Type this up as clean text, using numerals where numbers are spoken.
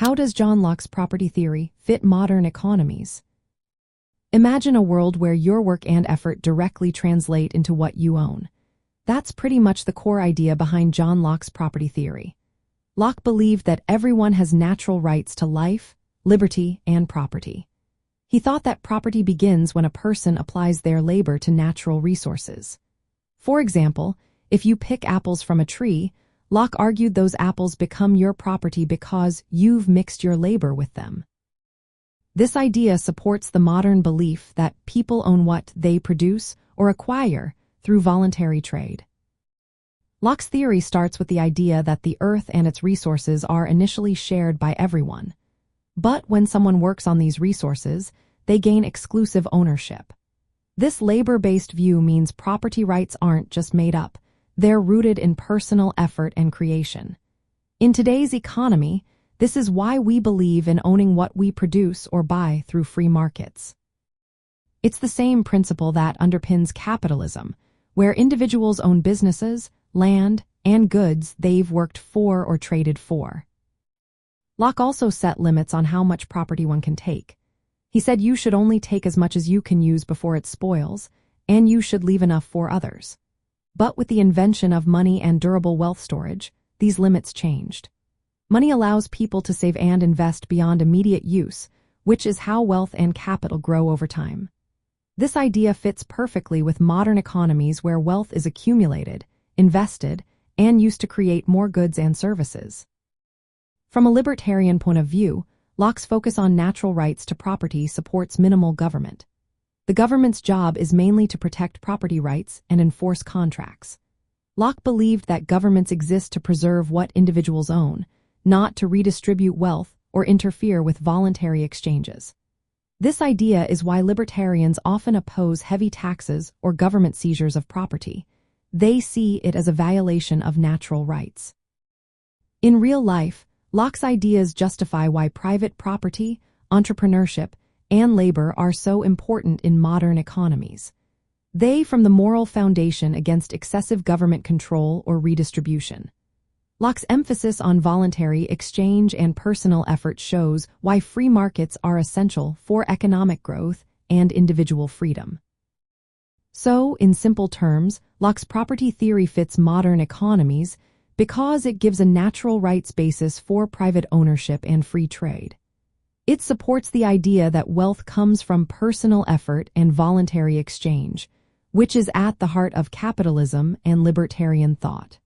How does John Locke's property theory fit modern economies? Imagine a world where your work and effort directly translate into what you own. That's pretty much the core idea behind John Locke's property theory. Locke believed that everyone has natural rights to life, liberty, and property. He thought that property begins when a person applies their labor to natural resources. For example, if you pick apples from a tree, Locke argued those apples become your property because you've mixed your labor with them. This idea supports the modern belief that people own what they produce or acquire through voluntary trade. Locke's theory starts with the idea that the earth and its resources are initially shared by everyone. But when someone works on these resources, they gain exclusive ownership. This labor-based view means property rights aren't just made up, they're rooted in personal effort and creation. In today's economy, this is why we believe in owning what we produce or buy through free markets. It's the same principle that underpins capitalism, where individuals own businesses, land, and goods they've worked for or traded for. Locke also set limits on how much property one can take. He said you should only take as much as you can use before it spoils, and you should leave enough for others. But with the invention of money and durable wealth storage, these limits changed. Money allows people to save and invest beyond immediate use, which is how wealth and capital grow over time. This idea fits perfectly with modern economies where wealth is accumulated, invested, and used to create more goods and services. From a libertarian point of view, Locke's focus on natural rights to property supports minimal government. The government's job is mainly to protect property rights and enforce contracts. Locke believed that governments exist to preserve what individuals own, not to redistribute wealth or interfere with voluntary exchanges. This idea is why libertarians often oppose heavy taxes or government seizures of property. They see it as a violation of natural rights. In real life, Locke's ideas justify why private property, entrepreneurship, and labor are so important in modern economies. They form the moral foundation against excessive government control or redistribution. Locke's emphasis on voluntary exchange and personal effort shows why free markets are essential for economic growth and individual freedom. So, in simple terms, Locke's property theory fits modern economies because it gives a natural rights basis for private ownership and free trade. It supports the idea that wealth comes from personal effort and voluntary exchange, which is at the heart of capitalism and libertarian thought.